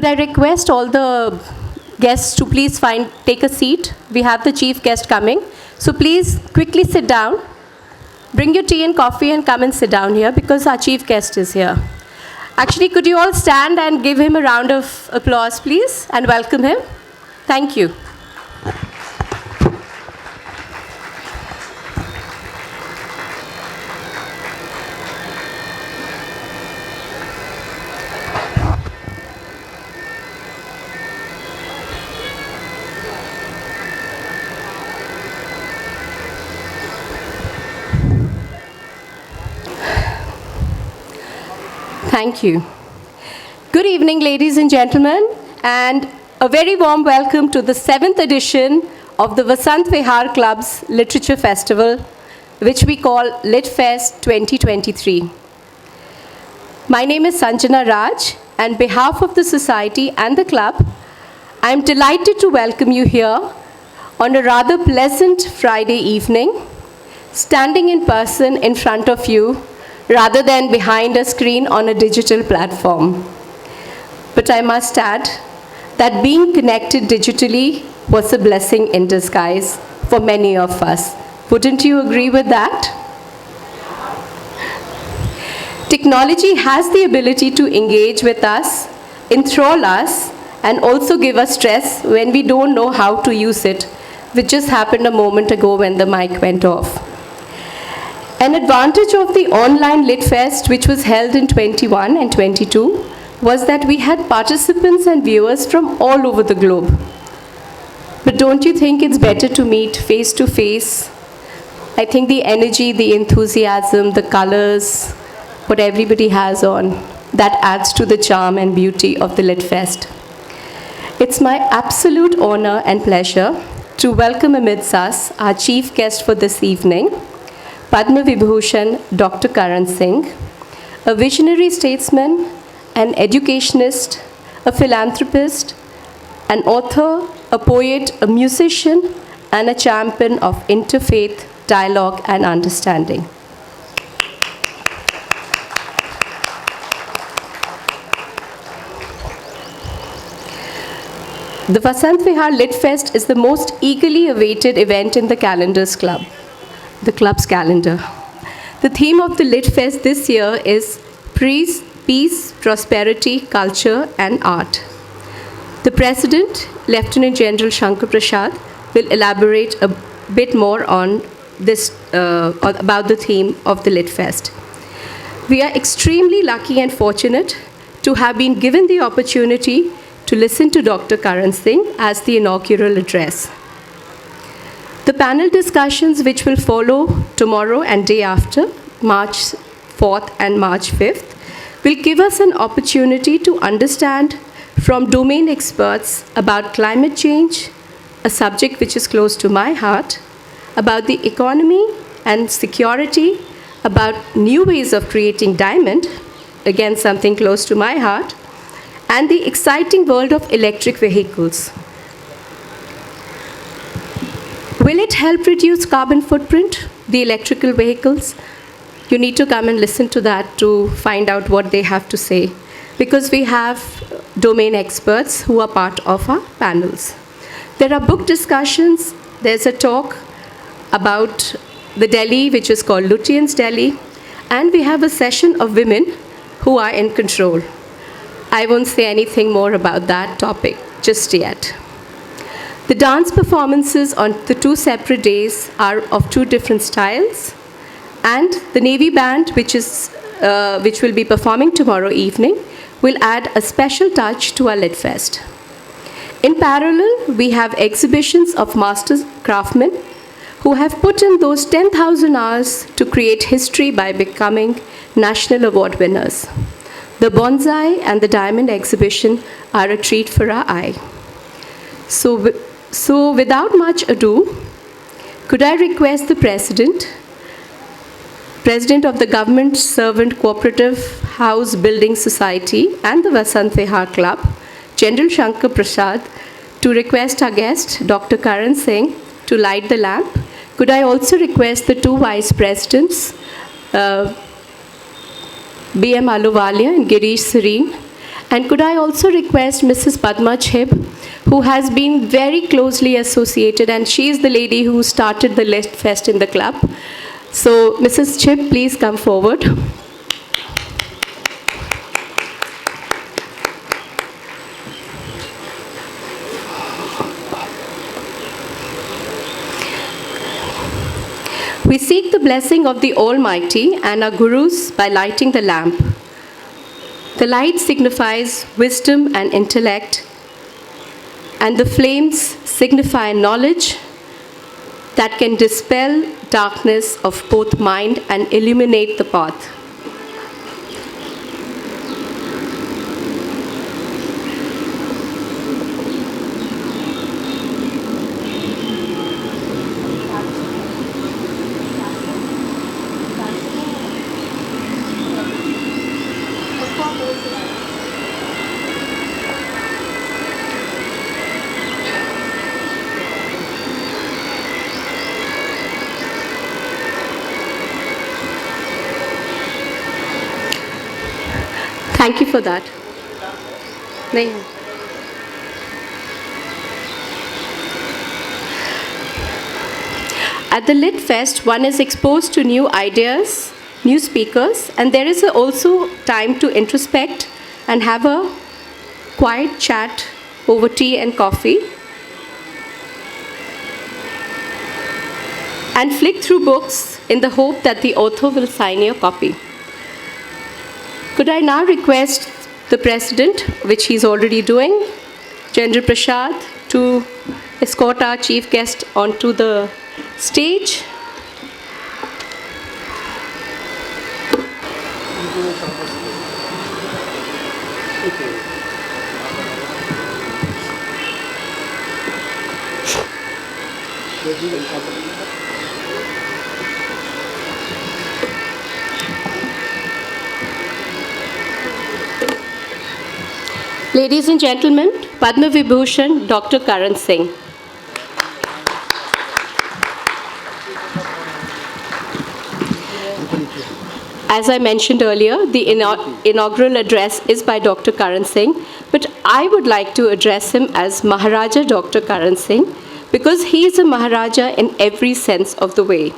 Could I request all the guests to please take a seat? We have the chief guest coming. So please quickly sit down. Bring your tea and coffee and come and sit down here because our chief guest is here. Actually, could you all stand and give him a round of applause, please, and welcome him? Thank you. Thank you. Good evening, ladies and gentlemen, and a very warm welcome to the 7th edition of the Vasant Vihar Club's Literature Festival, which we call LitFest 2023. My name is Sanjana Raj, and on behalf of the Society and the Club, I am delighted to welcome you here on a rather pleasant Friday evening, standing in person in front of you rather than behind a screen on a digital platform. But I must add that being connected digitally was a blessing in disguise for many of us. Wouldn't you agree with that? Technology has the ability to engage with us, enthrall us, and also give us stress when we don't know how to use it, which just happened a moment ago when the mic went off. An advantage of the online LitFest, which was held in 21 and 22, was that we had participants and viewers from all over the globe. But don't you think it's better to meet face to face? I think the energy, the enthusiasm, the colors, what everybody has on, that adds to the charm and beauty of the LitFest. It's my absolute honor and pleasure to welcome amidst us our chief guest for this evening, Padma Vibhushan Dr. Karan Singh, a visionary statesman, an educationist, a philanthropist, an author, a poet, a musician, and a champion of interfaith dialogue and understanding. The Vasant Vihar LitFest is the most eagerly awaited event in the club's calendar. The theme of the LitFest this year is Peace, Prosperity, Culture, and Art. The President, Lieutenant General Shankar Prasad, will elaborate a bit more on this, about the theme of the LitFest. We are extremely lucky and fortunate to have been given the opportunity to listen to Dr. Karan Singh as the inaugural address. The panel discussions which will follow tomorrow and day after, March 4th and March 5th, will give us an opportunity to understand from domain experts about climate change, a subject which is close to my heart, about the economy and security, about new ways of creating diamond, again something close to my heart, and the exciting world of electric vehicles. Will it help reduce carbon footprint, the electrical vehicles? You need to come and listen to that to find out what they have to say, because we have domain experts who are part of our panels. There are book discussions. There's a talk about the Delhi, which is called Lutyens Delhi, and we have a session of women who are in control. I won't say anything more about that topic just yet. The dance performances on the two separate days are of two different styles, and the Navy Band, which will be performing tomorrow evening, will add a special touch to our LitFest. In parallel, we have exhibitions of master craftsmen who have put in those 10,000 hours to create history by becoming national award winners. The bonsai and the diamond exhibition are a treat for our eye. So without much ado, could I request the President of the Government Servant Cooperative House Building Society and the Vasant Vihar Club, General Shankar Prasad, to request our guest, Dr. Karan Singh, to light the lamp. Could I also request the two Vice Presidents, B.M. Ahluwalia and Girish Serene, And could I also request Mrs. Padma Chib, who has been very closely associated, and she is the lady who started the LitFest in the club. So, Mrs. Chib, please come forward. We seek the blessing of the Almighty and our Gurus by lighting the lamp. The light signifies wisdom and intellect, and the flames signify knowledge that can dispel darkness of both mind and illuminate the path. Thank you for that. At the LitFest, one is exposed to new ideas, new speakers, and there is also time to introspect and have a quiet chat over tea and coffee, and flick through books in the hope that the author will sign your copy. Could I now request the President, which he's already doing, Jendra Prasad, to escort our chief guest onto the stage. Ladies and gentlemen, Padma Vibhushan, Dr. Karan Singh. As I mentioned earlier, the inaugural address is by Dr. Karan Singh, but I would like to address him as Maharaja Dr. Karan Singh because he is a Maharaja in every sense of the way.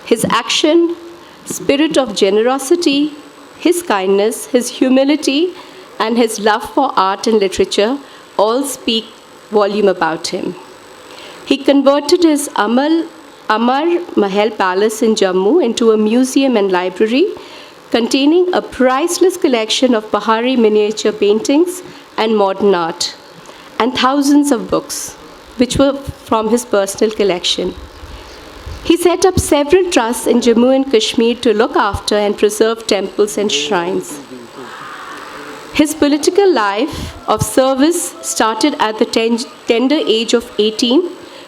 His action, spirit of generosity, his kindness, his humility, and his love for art and literature all speak volume about him. He converted his Amar Mahal Palace in Jammu into a museum and library containing a priceless collection of Bahari miniature paintings and modern art, and thousands of books, which were from his personal collection. He set up several trusts in Jammu and Kashmir to look after and preserve temples and shrines. His political life of service started at the tender age of 18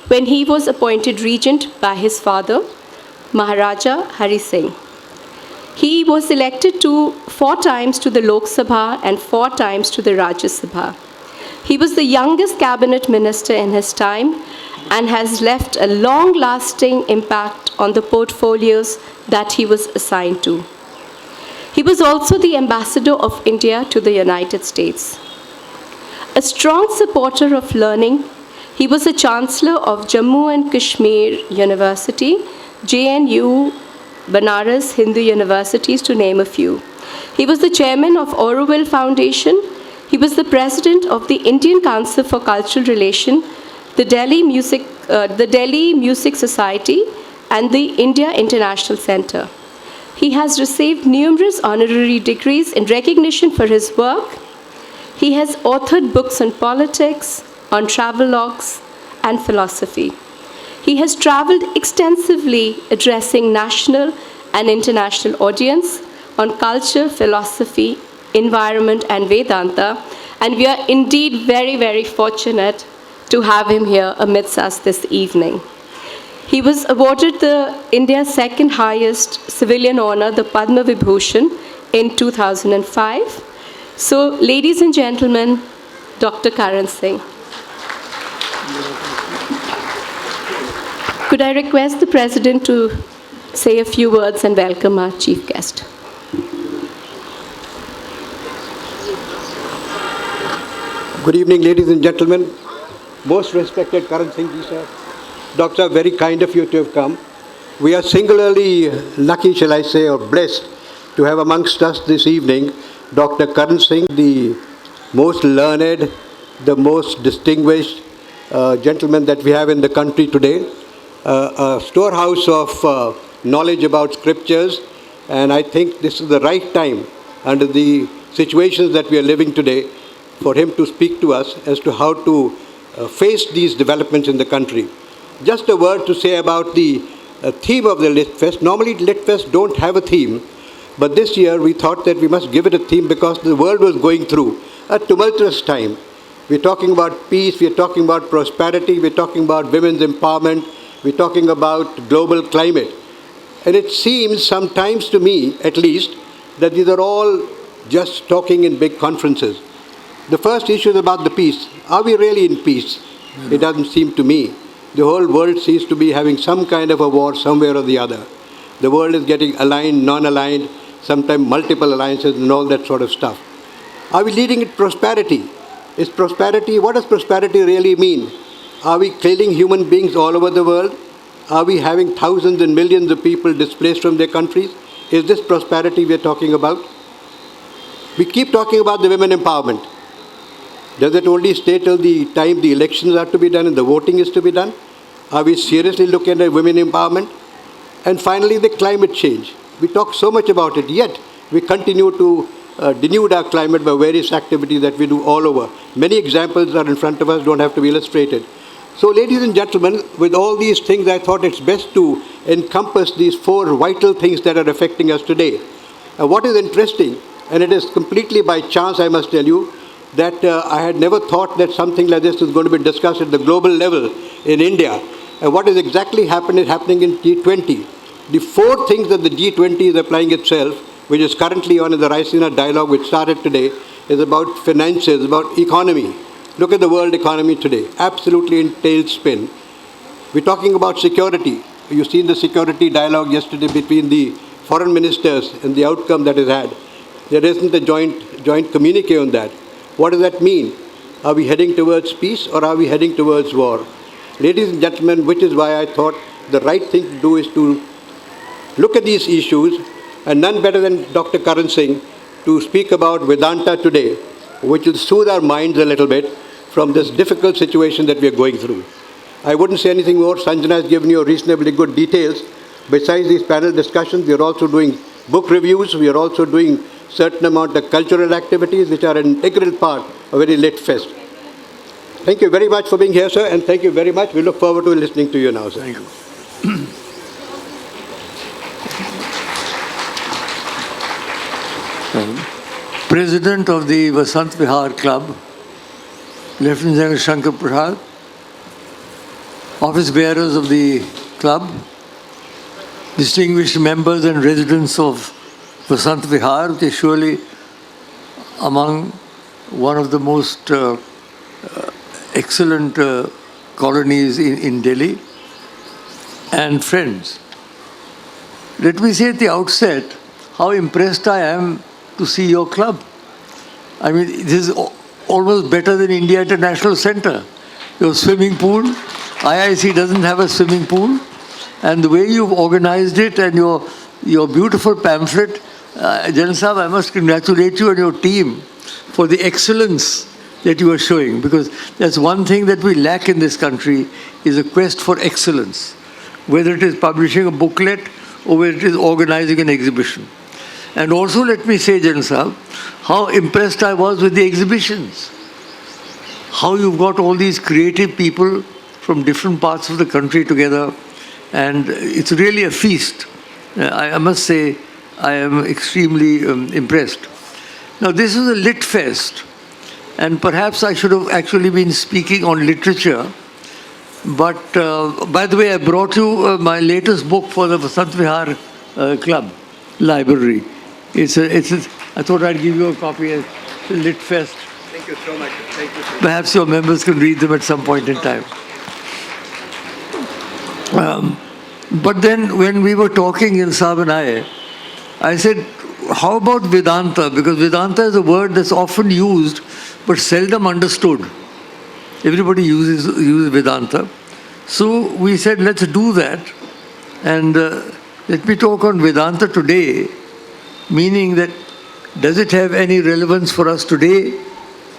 when he was appointed regent by his father, Maharaja Hari Singh. He was elected 4 times to the Lok Sabha and 4 times to the Rajya Sabha. He was the youngest cabinet minister in his time and has left a long-lasting impact on the portfolios that he was assigned to. He was also the ambassador of India to the United States. A strong supporter of learning, he was a chancellor of Jammu and Kashmir University, JNU, Banaras Hindu Universities, to name a few. He was the chairman of Inaugural Foundation. He was the president of the Indian Council for Cultural Relation, the Delhi Music Society, and the India International Center. He has received numerous honorary degrees in recognition for his work. He has authored books on politics, on travelogues, and philosophy. He has traveled extensively addressing national and international audience on culture, philosophy, environment, and Vedanta, and we are indeed very, very fortunate to have him here amidst us this evening. He was awarded India's second highest civilian honor, the Padma Vibhushan, in 2005. So, ladies and gentlemen, Dr. Karan Singh. Could I request the President to say a few words and welcome our chief guest? Good evening, ladies and gentlemen. Most respected Karan Singh ji, sir. Doctor, very kind of you to have come. We are singularly lucky, shall I say, or blessed to have amongst us this evening Dr. Karan Singh, the most learned, the most distinguished gentleman that we have in the country today. A storehouse of knowledge about scriptures, and I think this is the right time under the situations that we are living today for him to speak to us as to how to face these developments in the country. Just a word to say about the theme of the LitFest. Normally LitFest don't have a theme, but this year we thought that we must give it a theme because the world was going through a tumultuous time. We're talking about peace, we're talking about prosperity, we're talking about women's empowerment, we're talking about global climate. And it seems sometimes to me, at least, that these are all just talking in big conferences. The first issue is about the peace. Are we really in peace? It doesn't seem to me. The whole world seems to be having some kind of a war somewhere or the other. The world is getting aligned, non-aligned, sometimes multiple alliances and all that sort of stuff. Are we leading it prosperity? Is prosperity, what does prosperity really mean? Are we killing human beings all over the world? Are we having thousands and millions of people displaced from their countries? Is this prosperity we are talking about? We keep talking about the women empowerment. Does it only stay till the time the elections are to be done and the voting is to be done? Are we seriously looking at women empowerment? And finally, the climate change. We talk so much about it, yet we continue to denude our climate by various activities that we do all over. Many examples are in front of us, don't have to be illustrated. So, ladies and gentlemen, with all these things, I thought it's best to encompass these four vital things that are affecting us today. What is interesting, and it is completely by chance, I must tell you, that I had never thought that something like this is going to be discussed at the global level in India. And what is exactly happening in G20. The four things that the G20 is applying itself, which is currently on in the Raisina dialogue, which started today, is about finances, about economy. Look at the world economy today, absolutely in tailspin. We're talking about security. You've seen the security dialogue yesterday between the foreign ministers and the outcome that is had. There isn't a joint communique on that. What does that mean? Are we heading towards peace or are we heading towards war? Ladies and gentlemen, which is why I thought the right thing to do is to look at these issues, and none better than Dr. Karan Singh to speak about Vedanta today, which will soothe our minds a little bit from this difficult situation that we are going through. I wouldn't say anything more. Sanjana has given you reasonably good details. Besides these panel discussions, we are also doing book reviews. We are also doing certain amount of cultural activities which are an integral part of any LitFest. Thank you very much for being here, sir, and thank you very much. We look forward to listening to you now, sir. Thank you. President of the Vasant Vihar Club, Lieutenant General Shankar Prasad, office bearers of the club, distinguished members and residents of Vasant Vihar, which is surely among one of the most excellent colonies in Delhi, and friends. Let me say at the outset how impressed I am to see your club. I mean, this is almost better than India International Center. Your swimming pool, IIC doesn't have a swimming pool, and the way you've organized it and your beautiful pamphlet, Jan Sahab, I must congratulate you and your team for the excellence that you are showing, because that's one thing that we lack in this country, is a quest for excellence, whether it is publishing a booklet or whether it is organizing an exhibition. And also let me say, Jan Sahab, how impressed I was with the exhibitions. How you've got all these creative people from different parts of the country together, and it's really a feast. I must say, I am extremely impressed. Now, this is a LitFest, and perhaps I should have actually been speaking on literature. But, by the way, I brought you my latest book for the Vasant Vihar Club Library. I thought I'd give you a copy at LitFest. Thank you so much. Thank you so much. Perhaps your members can read them at some point in time. But then when we were talking in Saab and I said, how about Vedanta? Because Vedanta is a word that's often used but seldom understood. Everybody uses Vedanta. So we said, let's do that. And let me talk on Vedanta today, meaning that does it have any relevance for us today,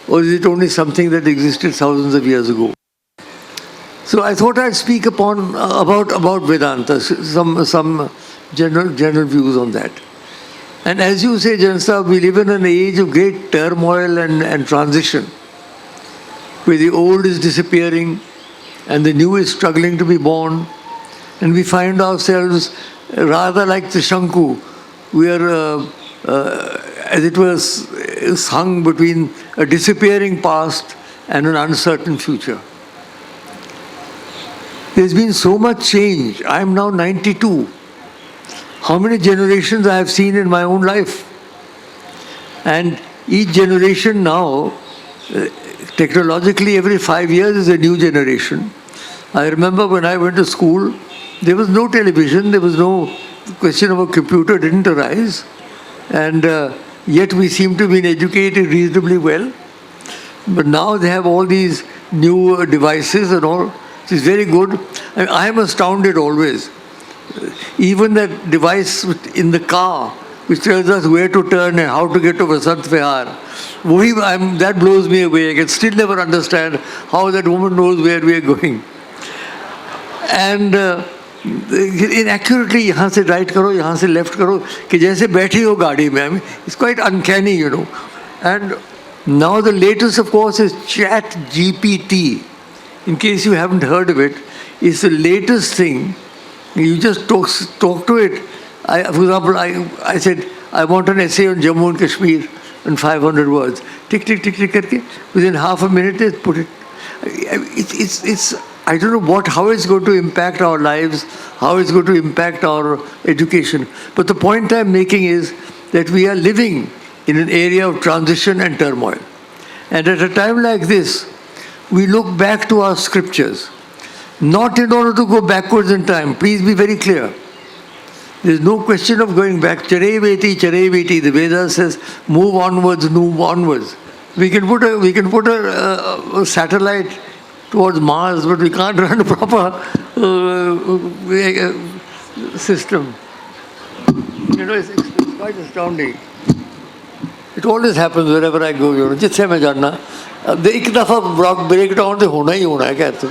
or is it only something that existed thousands of years ago? So I thought I'd speak upon about Vedanta, some general views on that. And as you say, Jansa, we live in an age of great turmoil and transition, where the old is disappearing and the new is struggling to be born, and we find ourselves rather like the Shanku. We are, as it was, hung between a disappearing past and an uncertain future. There's been so much change. I am now 92. How many generations I have seen in my own life? And each generation now, technologically, every 5 years is a new generation. I remember when I went to school, there was no television, there was no question of a computer, didn't arise. And yet we seem to be educated reasonably well. But now they have all these new devices and all. It is very good. And I am astounded always. Even that device in the car, which tells us where to turn and how to get to Vasant Vihar, that blows me away. I can still never understand how that woman knows where we are going. And inaccurately, यहाँ से right करो, यहाँ से left करो, कि जैसे बैठी हो गाड़ी में. I mean, it's quite uncanny, you know. And now the latest, of course, is Chat GPT. In case you haven't heard of it, it's the latest thing. You just talk to it. For example, I said, I want an essay on Jammu and Kashmir in 500 words. Tick, tick, tick, tick, tick. Within half a minute, they put it. It's I don't know how it's going to impact our lives, how it's going to impact our education. But the point I'm making is that we are living in an area of transition and turmoil. And at a time like this, we look back to our scriptures, not in order to go backwards in time. Please be very clear. There's no question of going back. Chare veti, the Vedas says, move onwards, move onwards. We can put a satellite towards Mars, but we can't run a proper system. You know, it's quite astounding. It always happens wherever I go, you know. जिससे मैं जानना, एक दफा break down तो होना ही होना है क्या तुम?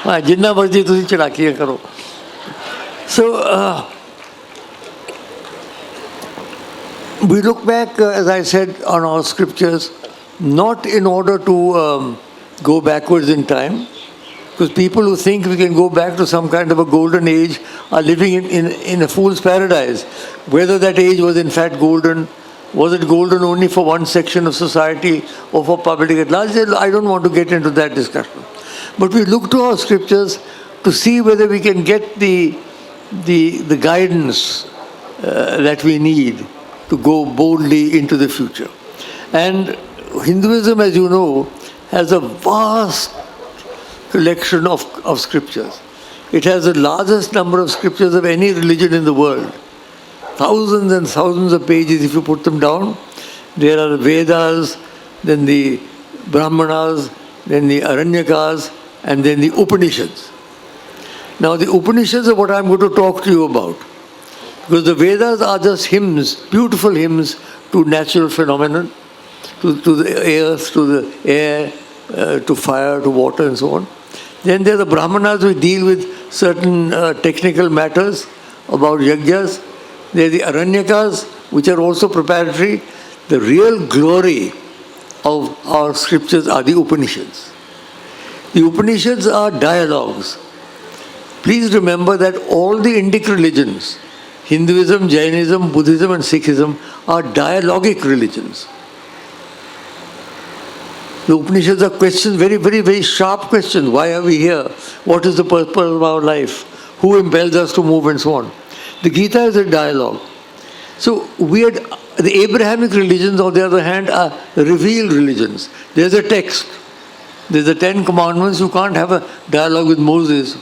हाँ, जितना मर्जी तुसी चलाकियाँ करो. So we look back, as I said, on our scriptures, not in order to go backwards in time, because people who think we can go back to some kind of a golden age are living in a fool's paradise. Whether that age was in fact golden, was it golden only for one section of society or for public at large? I don't want to get into that discussion. But we look to our scriptures to see whether we can get the guidance that we need to go boldly into the future. And Hinduism, as you know, has a vast collection of scriptures. It has the largest number of scriptures of any religion in the world. Thousands and thousands of pages if you put them down. There are the Vedas, then the Brahmanas, then the Aranyakas, and then the Upanishads. Now the Upanishads are what I'm going to talk to you about. Because the Vedas are just hymns, beautiful hymns to natural phenomena, to the earth, to the air, to fire, to water and so on. Then there are the Brahmanas which deal with certain technical matters about yajnas. There are the Aranyakas which are also preparatory. The real glory of our scriptures are the Upanishads. The Upanishads are dialogues. Please remember that all the Indic religions, Hinduism, Jainism, Buddhism and Sikhism, are dialogic religions. The Upanishads are questions, very, very, very sharp questions. Why are we here? What is the purpose of our life? Who impels us to move and so on? The Gita is a dialogue. So the Abrahamic religions, on the other hand, are revealed religions. There's a text. There's the 10 Commandments. You can't have a dialogue with Moses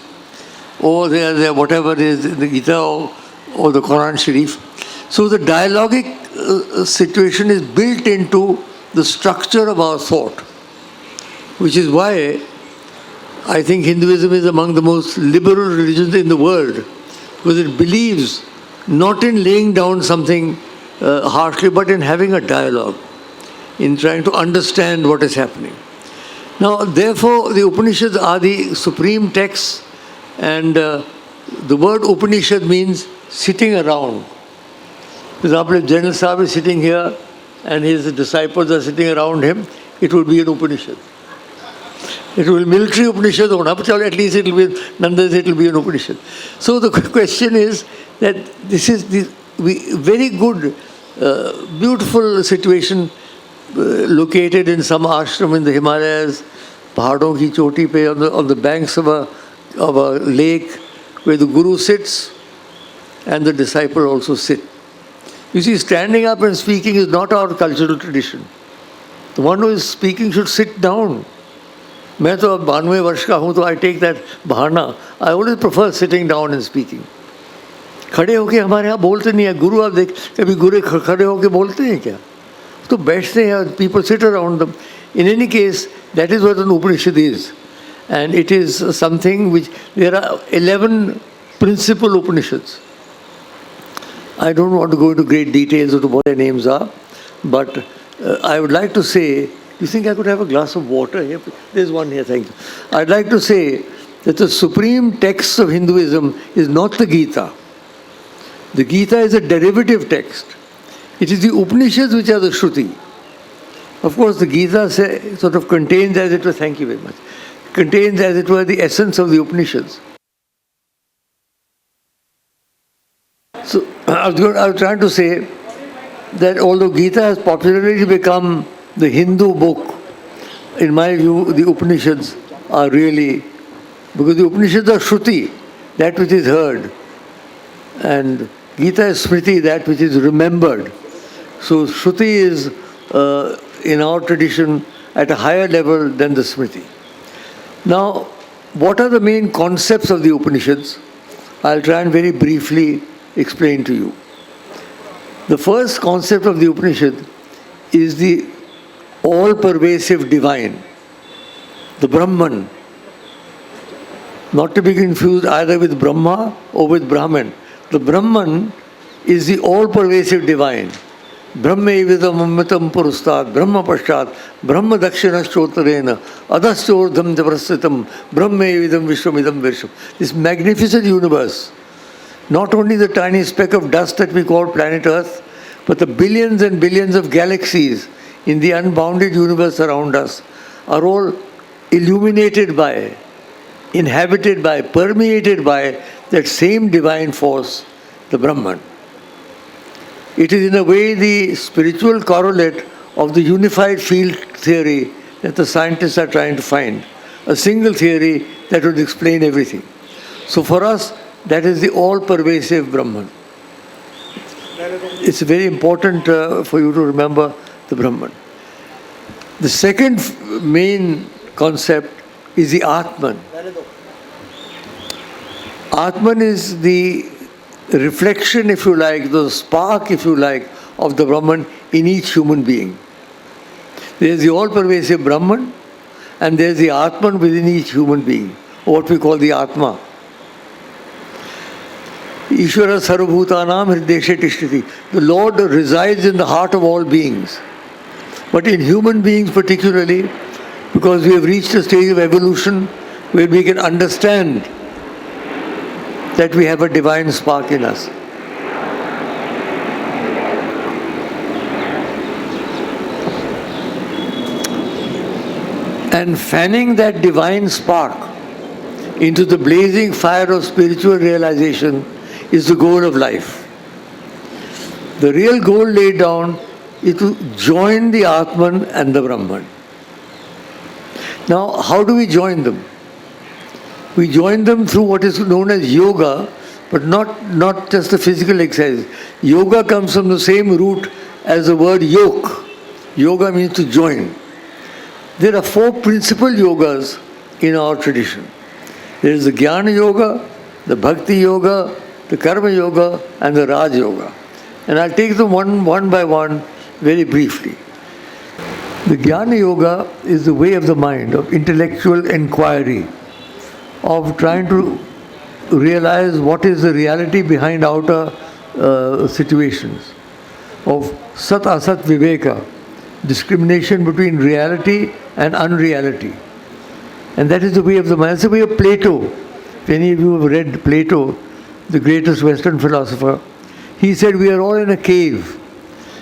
or whatever it is, the Gita or the Quran Sharif. So the dialogic situation is built into the structure of our thought, which is why I think Hinduism is among the most liberal religions in the world, because it believes not in laying down something harshly, but in having a dialogue, in trying to understand what is happening. Now, therefore, the Upanishads are the supreme texts, and the word Upanishad means sitting around. For example, if General Sahib is sitting here and his disciples are sitting around him, it would be an Upanishad. It will be military Upanishad hona, but at least it will be, nonetheless it will be an Upanishad. So the question is that this is the very good, beautiful situation located in some ashram in the Himalayas, pahadon ki choti pe, on the banks of a lake, where the Guru sits and the disciple also sit. You see, standing up and speaking is not our cultural tradition. The one who is speaking should sit down. मैं तो अब 92 वर्ष का हूँ, तो I take that बहाना. I always prefer sitting down and speaking. खड़े होके हमारे यहाँ बोलते नहीं है. गुरु आप देख, कभी गुरु खड़े होके बोलते हैं क्या? तो बैठते हैं, people sit around them. In any case, that is what an Upanishad is. And it is something which, there are 11 principal Upanishads. I don't want to go into great details of what their names are, but I would like to say, you think I could have a glass of water here? There's one here, thank you. I'd like to say that the supreme text of Hinduism is not the Gita. The Gita is a derivative text. It is the Upanishads which are the Shruti. Of course, the Gita sort of contains, as it were, thank you very much, contains, as it were, the essence of the Upanishads. So, I was trying to say that although Gita has popularly become the Hindu book, in my view, the Upanishads are really, because the Upanishads are Shruti, that which is heard, and Gita is Smriti, that which is remembered. So Shruti is, in our tradition, at a higher level than the Smriti. Now, what are the main concepts of the Upanishads? I'll try and very briefly explain to you. The first concept of the Upanishad is the all-pervasive divine, the Brahman, not to be confused either with Brahma or with Brahman. The Brahman is the all-pervasive divine. Brahma evidam ammitam purustad, Brahma pashchat, Brahma dakshinashchotarena, adaschodham javrasitam, Brahma evidam vishwamidam vishwam. This magnificent universe, not only the tiny speck of dust that we call planet Earth, but the billions and billions of galaxies in the unbounded universe around us are all illuminated by, inhabited by, permeated by that same divine force, the Brahman. It is in a way the spiritual correlate of the unified field theory that the scientists are trying to find. A single theory that would explain everything. So for us, that is the all-pervasive Brahman. It's very important for you to remember the Brahman. The second main concept is the Atman. Atman is the reflection, if you like, the spark, if you like, of the Brahman in each human being. There is the all-pervasive Brahman, and there is the Atman within each human being, or what we call the Atma. Ishvara sarvabhutanam hrideshe tishtiti. The Lord resides in the heart of all beings. But in human beings particularly, because we have reached a stage of evolution where we can understand that we have a divine spark in us. And fanning that divine spark into the blazing fire of spiritual realization is the goal of life. The real goal laid down is to join the Atman and the Brahman. Now, how do we join them? We join them through what is known as yoga, but not just the physical exercise. Yoga comes from the same root as the word yoke. Yoga means to join. There are 4 principal yogas in our tradition. There is the Jnana Yoga, the Bhakti Yoga, the Karma Yoga, and the Raj Yoga. And I'll take them one by one very briefly. The Jnana Yoga is the way of the mind, of intellectual inquiry, of trying to realize what is the reality behind outer situations, of Sat Asat Viveka, discrimination between reality and unreality. And that is the way of the mind. That's the way of Plato. If any of you have read Plato, the greatest Western philosopher, he said we are all in a cave.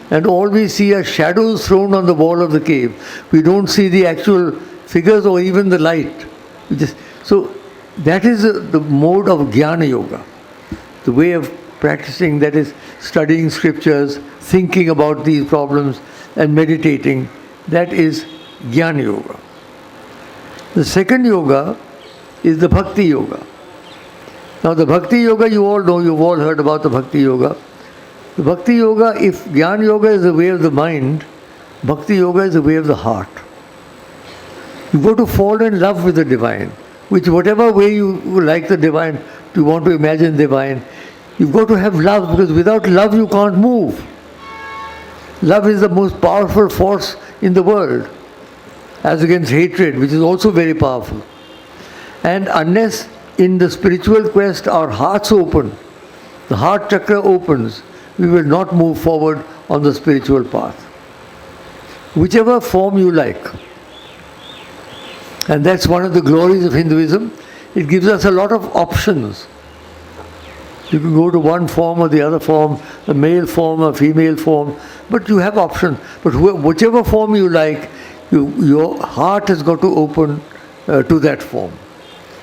And all we see are shadows thrown on the wall of the cave. We don't see the actual figures or even the light. So that is the mode of Jnana Yoga. The way of practicing, that is studying scriptures, thinking about these problems and meditating. That is Jnana Yoga. The second yoga is the Bhakti Yoga. Now the Bhakti Yoga, you all know, you've all heard about the Bhakti Yoga. The Bhakti Yoga, if Jnana Yoga is the way of the mind, Bhakti Yoga is the way of the heart. You've got to fall in love with the divine, which whatever way you like the divine, you want to imagine divine, you've got to have love, because without love you can't move. Love is the most powerful force in the world, as against hatred, which is also very powerful. And unless in the spiritual quest our hearts open, the heart chakra opens, we will not move forward on the spiritual path. Whichever form you like. And that's one of the glories of Hinduism. It gives us a lot of options. You can go to one form or the other form, a male form or female form, but you have options. But whichever form you like, your heart has got to open to that form.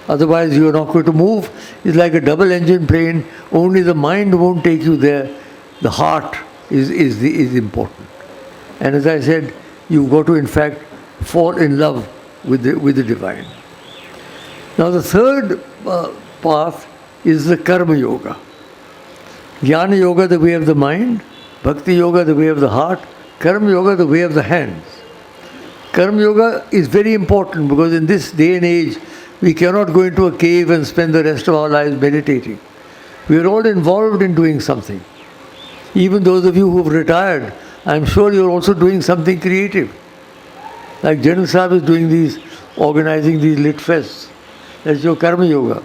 Otherwise you are not going to move. It's like a double-engine plane. Only the mind won't take you there. The heart is important. And as I said, you've got to in fact fall in love with the divine. Now the third path is the Karma Yoga. Jnana Yoga, the way of the mind. Bhakti Yoga, the way of the heart. Karma Yoga, the way of the hands. Karma Yoga is very important because in this day and age, we cannot go into a cave and spend the rest of our lives meditating. We are all involved in doing something. Even those of you who have retired, I'm sure you're also doing something creative. Like General Sahib is organizing these LitFests. That's your Karma Yoga.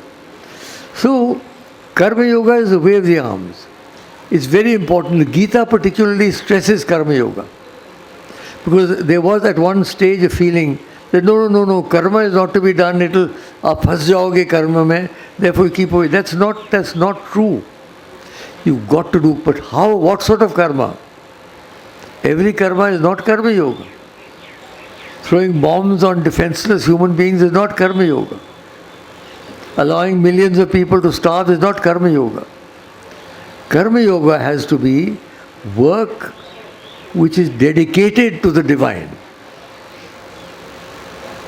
So, Karma Yoga is the way of the arms. It's very important. The Gita particularly stresses Karma Yoga. Because there was at one stage a feeling that no, karma is not to be done, aap phas jaoge karma mein, therefore you keep away. That's not true. You've got to do, but how, what sort of karma? Every karma is not Karma Yoga. Throwing bombs on defenseless human beings is not Karma Yoga. Allowing millions of people to starve is not Karma Yoga. Karma Yoga has to be work which is dedicated to the divine.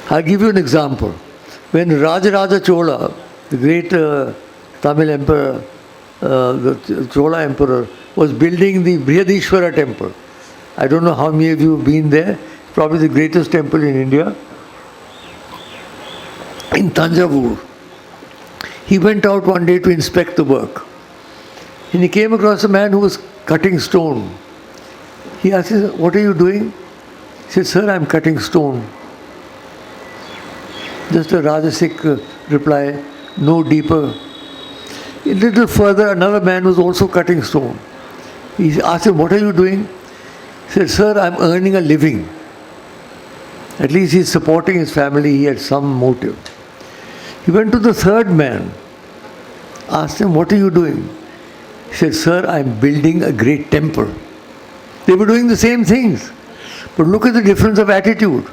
I'll give you an example. When Rajaraja Chola, the great Tamil emperor, the Chola emperor, was building the Brihadishwara temple. I don't know how many of you have been there. Probably the greatest temple in India. In Tanjavur. He went out one day to inspect the work. And he came across a man who was cutting stone. He asked him, "What are you doing?" He said, "Sir, I'm cutting stone." Just a Rajasic reply, no deeper. A little further, another man was also cutting stone. He asked him, "What are you doing?" He said, "Sir, I'm earning a living." At least he's supporting his family, he had some motive. He went to the third man, asked him, "What are you doing?" He said, "Sir, I'm building a great temple." They were doing the same things. But look at the difference of attitude.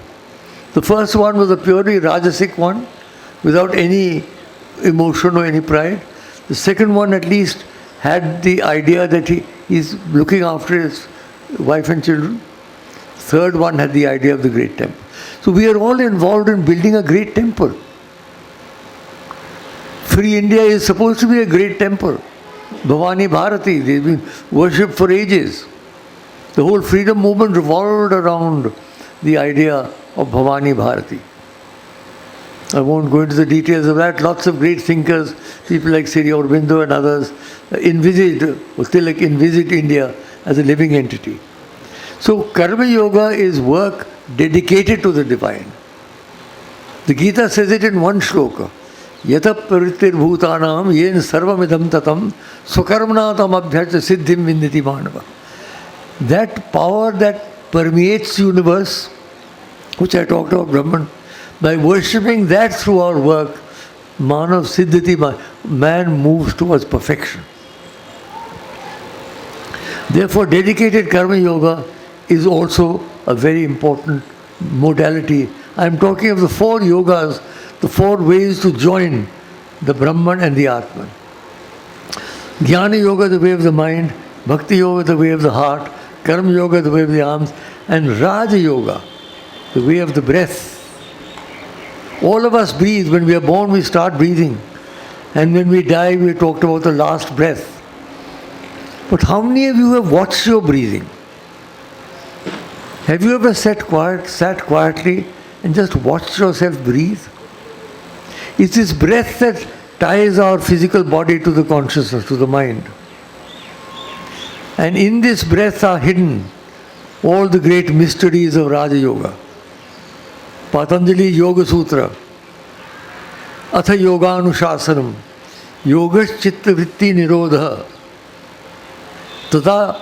The first one was a purely Rajasic one, without any emotion or any pride. The second one at least had the idea that he's looking after his wife and children. Third one had the idea of the great temple. So we are all involved in building a great temple. Free India is supposed to be a great temple. Bhavani Bharati, they've been worshipped for ages. The whole freedom movement revolved around the idea of Bhavani Bharati. I won't go into the details of that. Lots of great thinkers, people like Sri Aurobindo and others, envisaged India as a living entity. So Karma Yoga is work dedicated to the divine. The Gita says it in one shloka. Yata pravrittir bhutanam yen sarvamidam tatam swakarmanatam abhyarcha siddhim vinditi manava. That power that permeates universe, which I talked about Brahman, by worshipping that through our work, manav siddhiti, man moves towards perfection. Therefore, dedicated karma yoga is also a very important modality. I am talking of the 4 yogas, the 4 ways to join the Brahman and the Atman. Jnana yoga, the way of the mind, bhakti yoga, the way of the heart, karma yoga, the way of the arms, and Raja yoga, the way of the breath. All of us breathe. When we are born, we start breathing. And when we die, we talked about the last breath. But how many of you have watched your breathing? Have you ever sat quietly and just watched yourself breathe? It's this breath that ties our physical body to the consciousness, to the mind. And in this breath are hidden all the great mysteries of Raja Yoga. Patanjali Yoga Sutra, Atha Yoganushasanam, Yogash Chitta Vritti Nirodha, Tada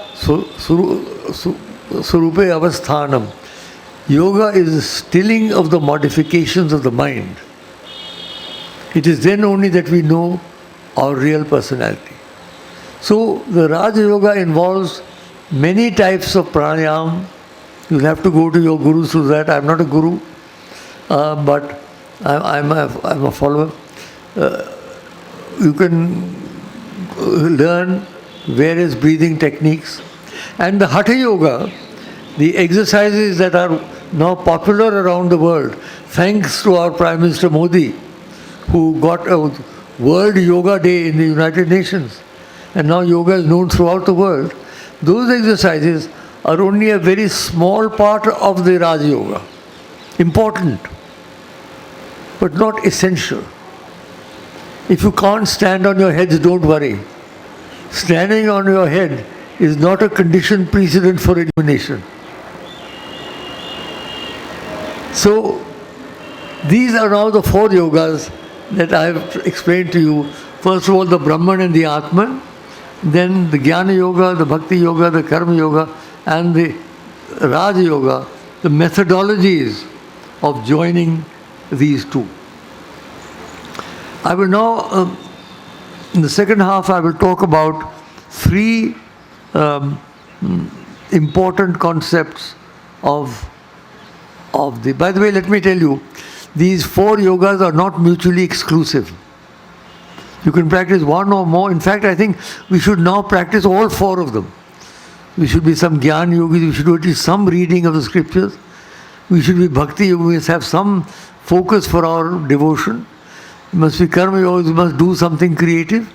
Surupe Avasthanam. Yoga is the stilling of the modifications of the mind. It is then only that we know our real personality. So the Raja Yoga involves many types of pranayam. You'll have to go to your gurus to that. I'm not a guru, but I'm a follower. You can learn various breathing techniques. And the Hatha Yoga, the exercises that are now popular around the world, thanks to our Prime Minister Modi, who got a World Yoga Day in the United Nations. And now yoga is known throughout the world. Those exercises are only a very small part of the Raja Yoga. Important, but not essential. If you can't stand on your heads, don't worry. Standing on your head is not a condition precedent for illumination. So, these are now the 4 yogas that I have explained to you. First of all, the Brahman and the Atman, then the Jnana Yoga, the Bhakti Yoga, the Karma Yoga, and the Raja Yoga, the methodologies of joining these 2. I will now, in the second half, I will talk about 3 important concepts of the... By the way, let me tell you, these 4 yogas are not mutually exclusive. You can practice one or more. In fact, I think we should now practice all 4 of them. We should be some Jnana yogis, we should do at least some reading of the scriptures. We should be Bhakti yogis, we must have some focus for our devotion. We must be Karma yogis, we must do something creative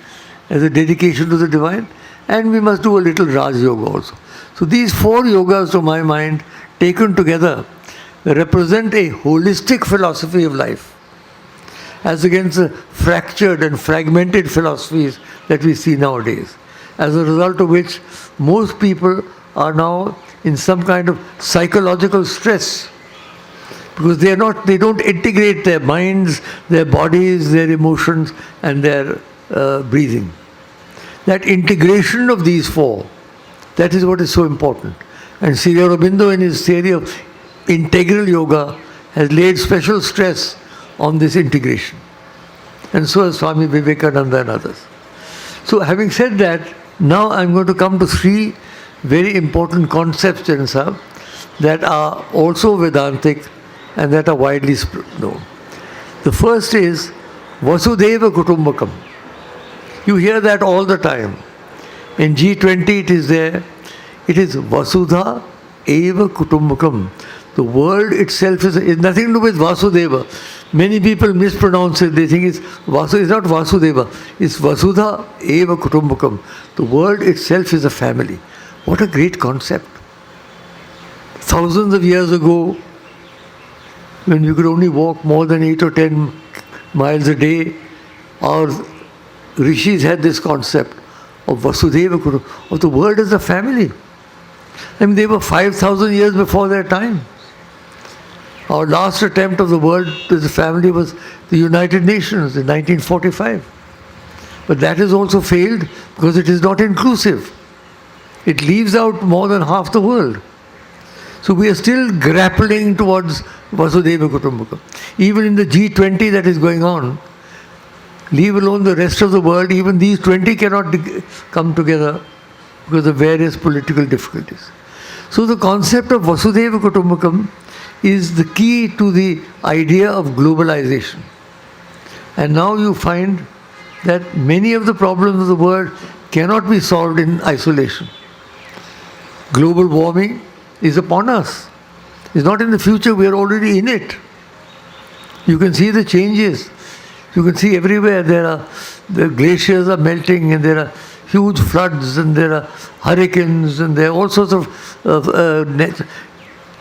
as a dedication to the divine. And we must do a little Raj Yoga also. So these 4 yogas, to my mind, taken together, represent a holistic philosophy of life, as against the fractured and fragmented philosophies that we see nowadays, as a result of which most people are now in some kind of psychological stress, because they don't integrate their minds, their bodies, their emotions, and their breathing. That integration of these 4, that is what is so important. And Sri Aurobindo, in his theory of integral yoga, has laid special stress on this integration. And so has Swami Vivekananda and others. So having said that, now I'm going to come to 3 very important concepts, Charan, that are also Vedantic and that are widely known. The first is Vasudeva Kutumbakam. You hear that all the time. In G20 it is there. It is Vasudha Eva Kutumbakam. The word itself is nothing to do with Vasudeva. Many people mispronounce it. They think it's not Vasudeva. It's Vasudha Eva Kutumbakam. The word itself is a family. What a great concept. Thousands of years ago, when we could only walk more than 8 or 10 miles a day, our rishis had this concept of Vasudeva Kutumbakam, of the world as a family. I mean, they were 5,000 years before their time. Our last attempt of the world as a family was the United Nations in 1945. But that has also failed because it is not inclusive. It leaves out more than half the world. So we are still grappling towards Vasudhaiva Kutumbakam. Even in the G20 that is going on, leave alone the rest of the world, even these 20 cannot come together because of various political difficulties. So the concept of Vasudhaiva Kutumbakam is the key to the idea of globalization. And now you find that many of the problems of the world cannot be solved in isolation. Global warming is upon us. It's not in the future, we are already in it. You can see the changes. You can see everywhere the glaciers are melting and there are huge floods and there are hurricanes and there are all sorts of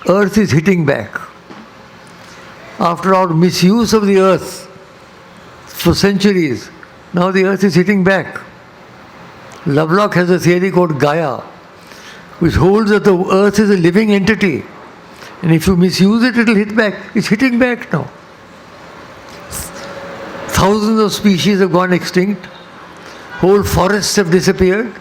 earth is hitting back. After our misuse of the earth for centuries, now the earth is hitting back. Lovelock has a theory called Gaia, which holds that the earth is a living entity. And if you misuse it, it will hit back. It's hitting back now. Thousands of species have gone extinct. Whole forests have disappeared.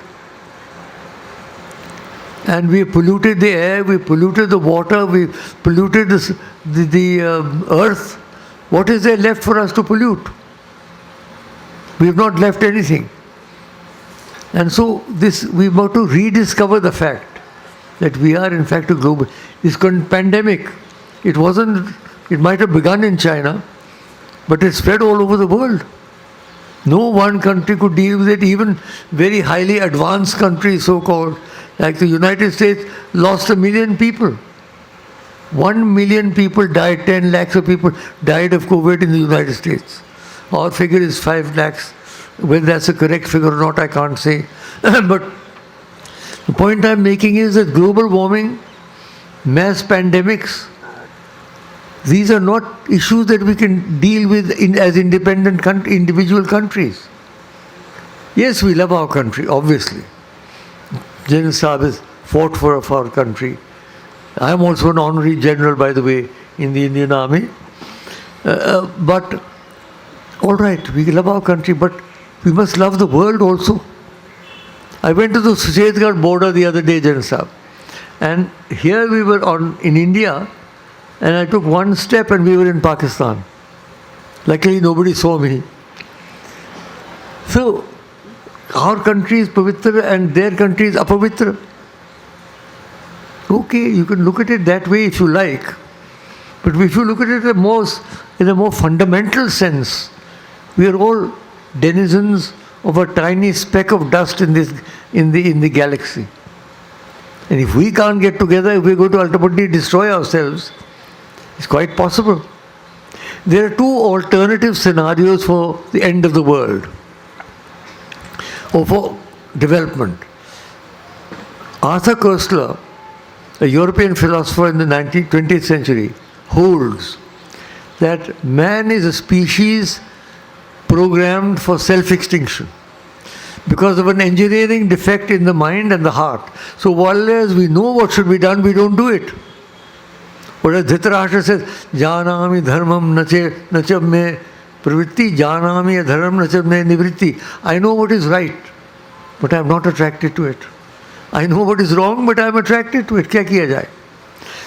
And we polluted the air, we polluted the water, we polluted the earth. What is there left for us to pollute? We have not left anything. And so we want to rediscover the fact that we are in fact a global. This pandemic, it might have begun in China, but it spread all over the world. No one country could deal with it. Even very highly advanced countries, so-called, like the United States, lost 1 million people. 1 million people died, 10 lakhs of people died of COVID in the United States. Our figure is 5 lakhs. Whether that's a correct figure or not, I can't say. But the point I'm making is that global warming, mass pandemics, these are not issues that we can deal with as independent individual countries. Yes, we love our country, obviously. General Saab has fought for our country. I am also an honorary general, by the way, in the Indian Army. But, all right, we love our country, but we must love the world also. I went to the Suchetgarh border the other day, General Saab. And here we were in India, and I took one step and we were in Pakistan. Luckily, nobody saw me. So, our country is pavitra and their country is apavitra. Okay, you can look at it that way if you like. But if you look at it in a more fundamental sense, we are all denizens of a tiny speck of dust in the galaxy. And if we can't get together, if we're going to ultimately destroy ourselves, it's quite possible. There are two alternative scenarios for the end of the world, or for development. Arthur Koestler, a European philosopher in the 20th century, holds that man is a species programmed for self-extinction because of an engineering defect in the mind and the heart. So while as we know what should be done, we don't do it. Whereas Dhritarashtra says, Janami dharmam nacham me pravritti, janami adharam nacham me nivritti. I know what is right, but I am not attracted to it. I know what is wrong, but I am attracted to it. Kya kiya jaye?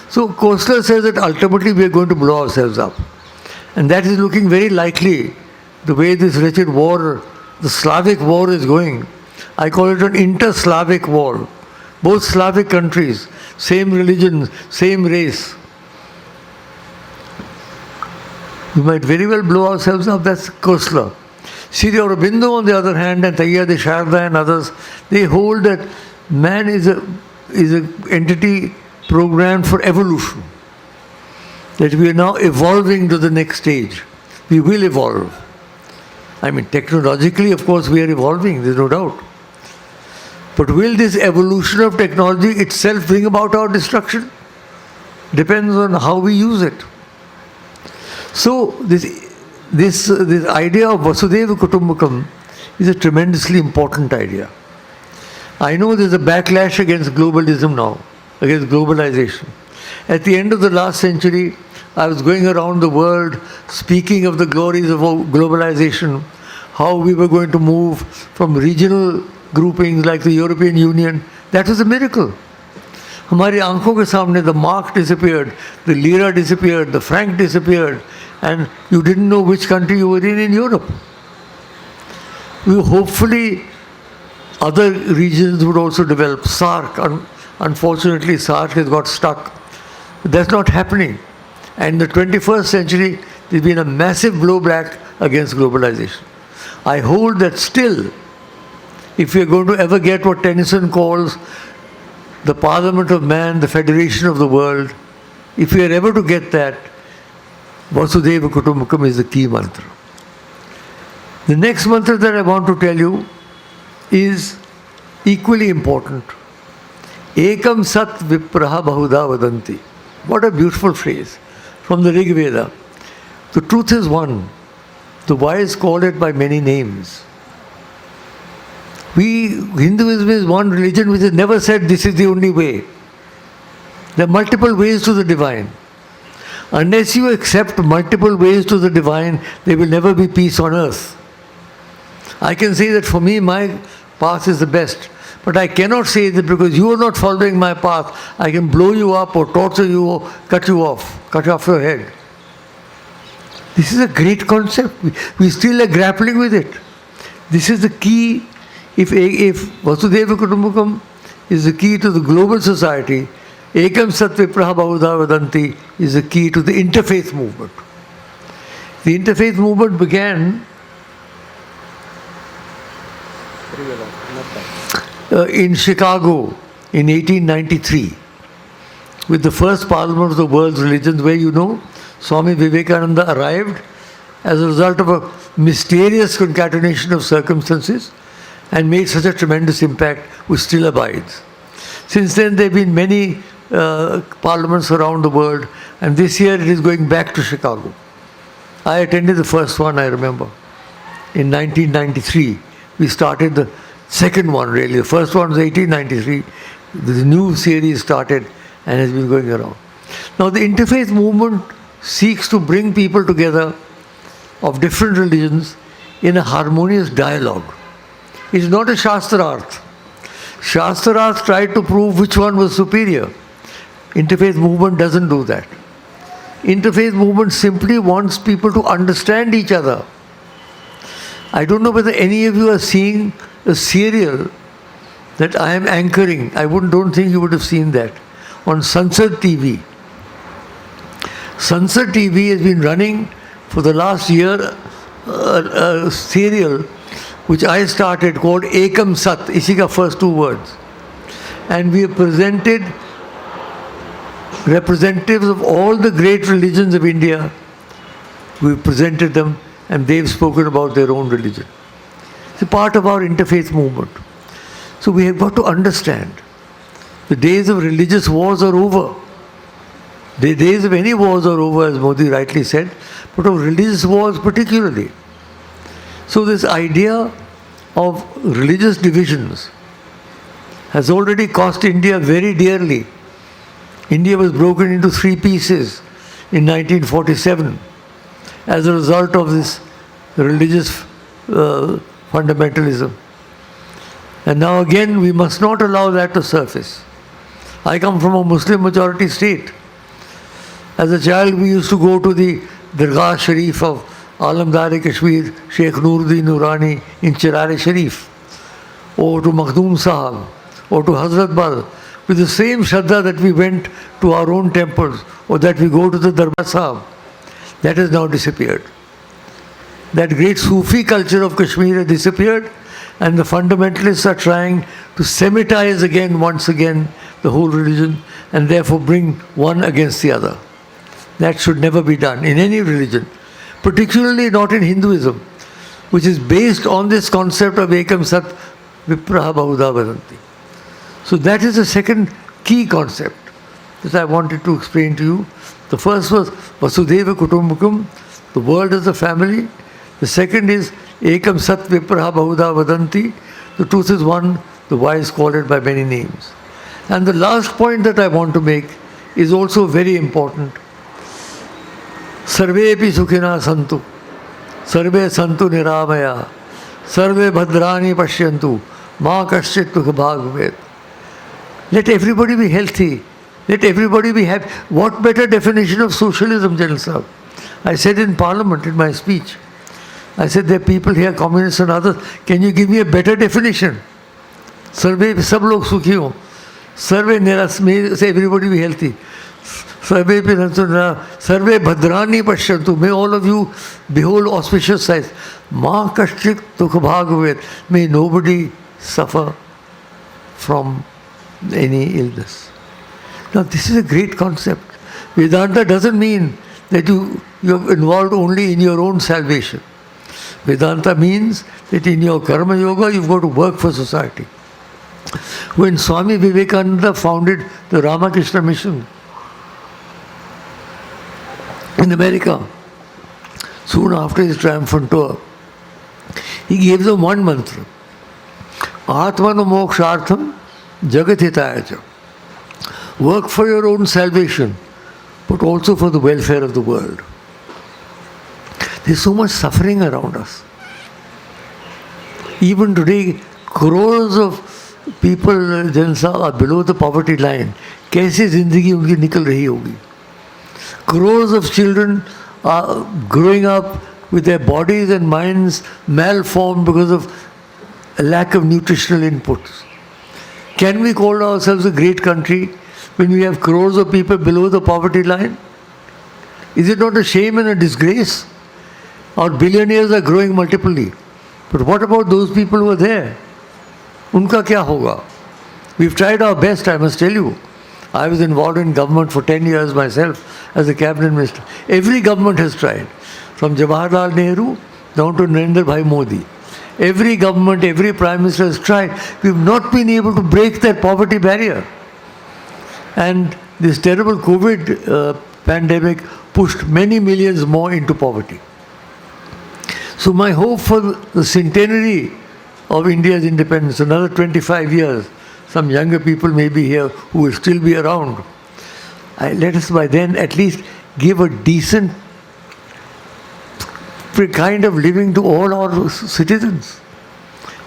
So Koestler says that ultimately we are going to blow ourselves up. And that is looking very likely, the way this wretched war, the Slavic war is going. I call it an inter-Slavic war. Both Slavic countries, same religion, same race. We might very well blow ourselves up. That's Koestler. Sri Aurobindo, on the other hand, and Tayyar de Sharda and others, they hold that man is an entity programmed for evolution. That we are now evolving to the next stage. We will evolve. I mean, technologically, of course, we are evolving, there's no doubt. But will this evolution of technology itself bring about our destruction? Depends on how we use it. So, this idea of Vasudhaiva Kutumbakam is a tremendously important idea. I know there's a backlash against globalism now, against globalization. At the end of the last century, I was going around the world speaking of the glories of globalization, how we were going to move from regional groupings like the European Union. That was a miracle. हमारी आंखों के सामने the mark disappeared, the lira disappeared, the franc disappeared, and you didn't know which country you were in Europe. Hopefully other regions would also develop. SARC, unfortunately SARC has got stuck. But that's not happening. And in the 21st century, there's been a massive blowback against globalization. I hold that still, if we are going to ever get what Tennyson calls the Parliament of Man, the Federation of the World, if we are ever to get that, Vasudhaiva Kutumbakam is the key mantra. The next mantra that I want to tell you is equally important. Ekam Sat Vipraha Bahuda Vadanti. What a beautiful phrase from the Rig Veda. The truth is one. The wise call it by many names. Hinduism is one religion which has never said this is the only way. There are multiple ways to the divine. Unless you accept multiple ways to the divine, there will never be peace on earth. I can say that for me, my path is the best. But I cannot say that because you are not following my path, I can blow you up or torture you or cut off your head. This is a great concept. We still are grappling with it. This is the key. If Vasudhaiva Kutumbakam is the key to the global society, Ekam Sat Vipraha Bahuda Vadanti is the key to the interfaith movement. The interfaith movement began in Chicago in 1893 with the first Parliament of the World's Religions, where Swami Vivekananda arrived as a result of a mysterious concatenation of circumstances and made such a tremendous impact which still abides. Since then there have been many parliaments around the world, and this year it is going back to Chicago. I attended the first one, I remember. In 1993, we started the second one really. The first one was 1893. The new series started and has been going around. Now the interfaith movement seeks to bring people together of different religions in a harmonious dialogue. It's not a Shastrarth. Shastrarth tried to prove which one was superior. Interfaith movement doesn't do that. Interfaith movement simply wants people to understand each other. I don't know whether any of you are seeing a serial that I am anchoring. Don't think you would have seen that. On Sansad TV. Sansad TV has been running for the last year a serial which I started called Ekam Sat, इसी का first two words. And we have presented representatives of all the great religions of India. We've presented them and they've spoken about their own religion. It's a part of our interfaith movement. So we have got to understand the days of religious wars are over. The days of any wars are over, as Modi rightly said, but of religious wars particularly. So this idea of religious divisions has already cost India very dearly. India was broken into three pieces in 1947 as a result of this religious fundamentalism. And now again, we must not allow that to surface. I come from a Muslim majority state. As a child, we used to go to the Dargah Sharif of Alamdar-e-Kashmir, Sheikh Nuruddin Nurani in Chirare Sharif, or to Makhdoom Sahab, or to Hazrat Bal, with the same Shraddha that we went to our own temples, or that we go to the Darbar Sahab. That has now disappeared. That great Sufi culture of Kashmir has disappeared, and the fundamentalists are trying to Semitize once again, the whole religion, and therefore bring one against the other. That should never be done in any religion, particularly not in Hinduism, which is based on this concept of Ekam Sat Vipraha Bahuda Vadanti. So that is the second key concept that I wanted to explain to you. The first was Vasudhaiva Kutumbakam, the world as a family. The second is Ekam Sat Vipraha Bahuda Vadanti, the truth is one, the wise call it by many names. And the last point that I want to make is also very important. Sarvepi sukhina santu, sarve santu niramaya, sarve bhadrani pashyantu, ma kaschit bhagavad. Let everybody be healthy. Let everybody be happy. What better definition of socialism, General Sahib? I said in Parliament, in my speech, I said there are people here, communists and others, can you give me a better definition? Sarve, sab log sukhi ho. Sarve niras, may say everybody be healthy. Sarve bhadrani pashyantu. May all of you behold auspicious sights. Ma kaschit dukha bhagavad. May nobody suffer from any illness. Now this is a great concept. Vedanta doesn't mean that you're involved only in your own salvation. Vedanta means that in your karma yoga you've got to work for society. When Swami Vivekananda founded the Ramakrishna Mission in America, soon after his triumphant tour, he gave them one mantra: Atmano mokshartham jagat hitaya cha. Work for your own salvation, but also for the welfare of the world. There's so much suffering around us. Even today, crores of people जनसा are below the poverty line. कैसे जिंदगी उनकी निकल रही होगी? Crores of children are growing up with their bodies and minds malformed because of a lack of nutritional inputs. Can we call ourselves a great country when we have crores of people below the poverty line? Is it not a shame and a disgrace? Our billionaires are growing multiply. But what about those people who are there? Unka kya hoga? We've tried our best, I must tell you. I was involved in government for 10 years myself as a cabinet minister. Every government has tried. From Jawaharlal Nehru down to Narendra Bhai Modi. Every government, every prime minister has tried. We've not been able to break that poverty barrier. And this terrible COVID pandemic pushed many millions more into poverty. So my hope for the centenary of India's independence, another 25 years, some younger people may be here who will still be around. Let us by then at least give a decent kind of living to all our citizens.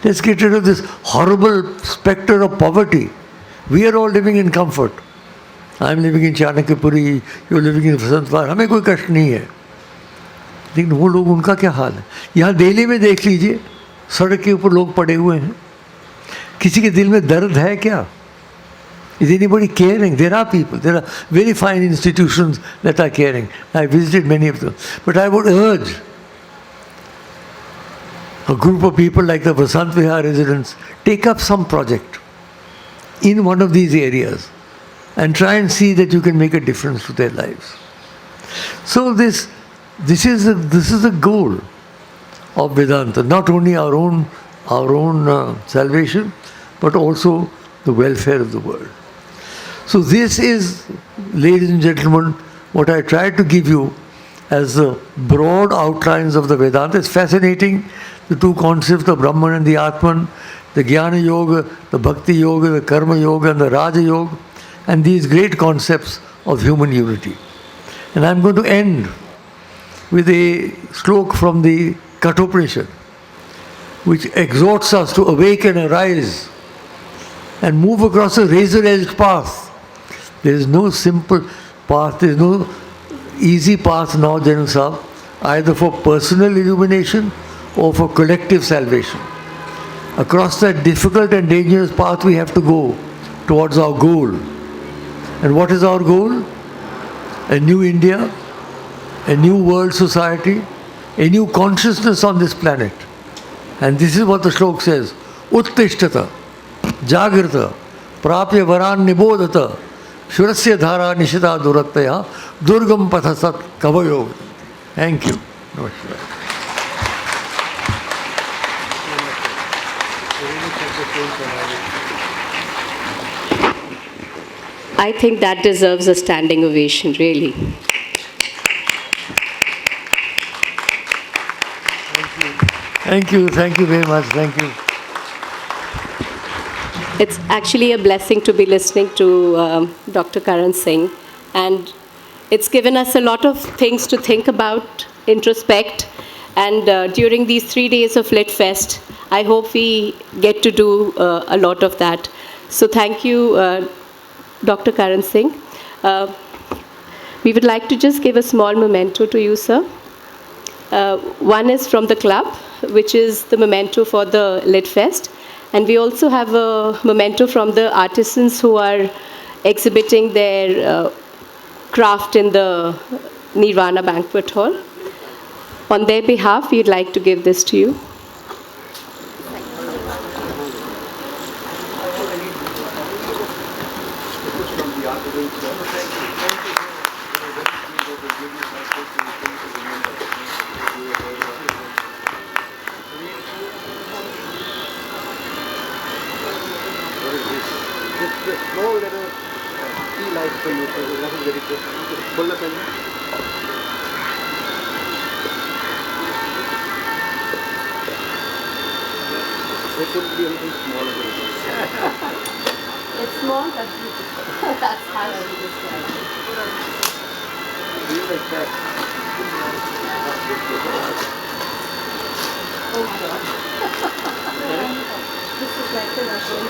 Let's get rid of this horrible spectre of poverty. We are all living in comfort. I'm living in Chanakyapuri, you're living in Vasant Vihar. हमें कोई कष्ट नहीं है. लेकिन वो लोग उनका क्या हाल है? यहाँ दिल्ली में देख लीजिए, सड़क के ऊपर लोग पड़े हुए हैं. किसी के दिल में दर्द है क्या? Is anybody caring? There are people. There are very fine institutions that are caring. I visited many of them. But I would urge a group of people like the Vasant Vihar residents, take up some project in one of these areas and try and see that you can make a difference to their lives. So this is the goal of Vedanta, not only our own salvation, but also the welfare of the world. So this is, ladies and gentlemen, what I tried to give you as the broad outlines of the Vedanta. It's fascinating, the two concepts, the Brahman and the Atman, the Jnana Yoga, the Bhakti Yoga, the Karma Yoga and the Raja Yoga, and these great concepts of human unity. And I'm going to end with a slok from the Kathopanishad, which exhorts us to awaken, arise, and move across a razor-edged path. There is no simple path, there is no easy path now, General Sahib, either for personal illumination or for collective salvation. Across that difficult and dangerous path we have to go towards our goal. And what is our goal? A new India, a new world society, a new consciousness on this planet. And this is what the slok says: Uttishtata, Jagrata, Prapya Varan Nibodhata, Shurasya Dhara Nishita Durataya, Durgam Pathasat Kavayo. Thank you. Namaskar. I think that deserves a standing ovation, really. Thank you very much, thank you. It's actually a blessing to be listening to Dr. Karan Singh, And it's given us a lot of things to think about, introspect, and during these 3 days of LitFest, I hope we get to do a lot of that. So thank you, Dr. Karan Singh. We would like to just give a small memento to you, sir. One is from the club, which is the memento for the LitFest. And we also have a memento from the artisans who are exhibiting their craft in the Nirvana Banquet Hall. On their behalf, we'd like to give this to you. Just small little tea light for you, so there's nothing very good. Just pull up and there shouldn't be anything smaller than this. It's small, but beautiful. That's how I would describe it. Feel like that. Oh my God. This is like the Russian.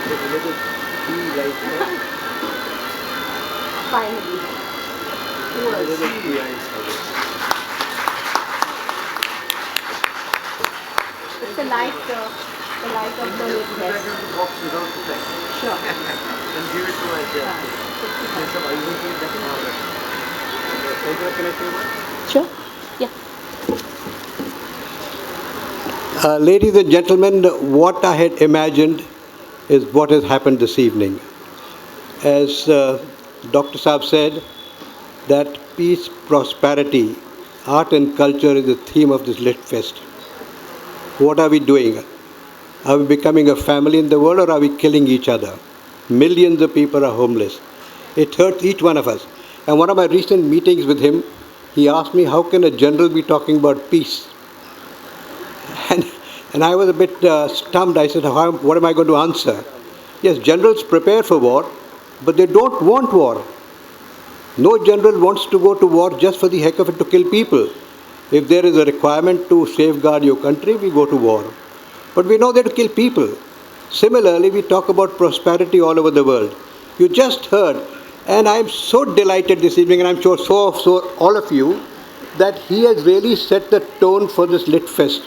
There's a little tea light there. Finally. A little tea light. It's the light of the LitFest. Sure. And give it to my desk. There's some icing tea that can have it. Can I connect you? Sure. Yeah. Ladies and gentlemen, what I had imagined is what has happened this evening. As Dr. Saab said, that peace, prosperity, art and culture is the theme of this LitFest. What are we doing? Are we becoming a family in the world, or are we killing each other? Millions of people are homeless. It hurts each one of us. And one of my recent meetings with him, he asked me, how can a general be talking about peace? And I was a bit stumped. I said, what am I going to answer? Yes, generals prepare for war, but they don't want war. No general wants to go to war just for the heck of it to kill people. If there is a requirement to safeguard your country, we go to war. But we know that to kill people. Similarly, we talk about prosperity all over the world. You just heard, and I'm so delighted this evening, and I'm sure so all of you, that he has really set the tone for this LitFest.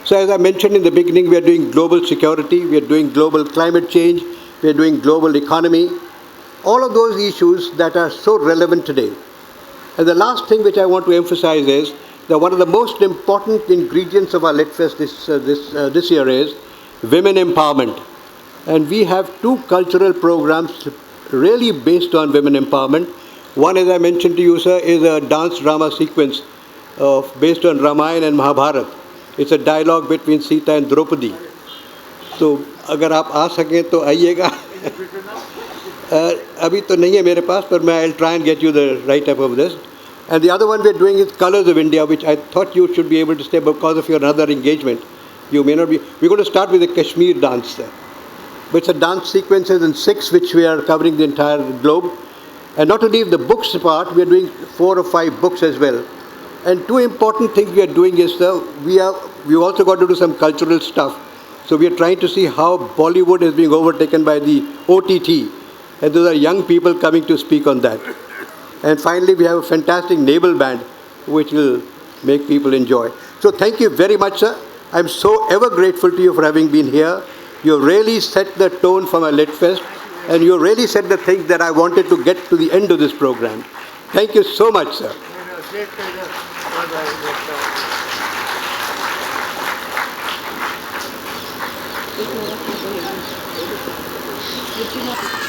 So as I mentioned in the beginning, we are doing global security, we are doing global climate change, we are doing global economy, all of those issues that are so relevant today. And the last thing which I want to emphasize is that one of the most important ingredients of our LitFest this year is women empowerment. And we have two cultural programs really based on women empowerment. One, as I mentioned to you, sir, is a dance drama sequence based on Ramayana and Mahabharata. It's a dialogue between Sita and Draupadi. So अगर आप आ सकें तो आइएगा. अभी तो नहीं है मेरे पास, पर मैं I'll try and get you the write-up of this. And the other one we're doing is Colors of India, which I thought you should be able to stay because of your other engagement. You may not be. We're going to start with the Kashmir dance there. But it's a dance sequences in 6, which we are covering the entire globe. And not to leave the books apart, we are doing 4 or 5 books as well. And two important things we are doing is we've also got to do some cultural stuff. So we are trying to see how Bollywood is being overtaken by the OTT. And those are young people coming to speak on that. And finally, we have a fantastic naval band, which will make people enjoy. So thank you very much, sir. I'm so ever grateful to you for having been here. You really set the tone for my LitFest, and you really said the things that I wanted to get to the end of this program. Thank you so much, sir. Would you know?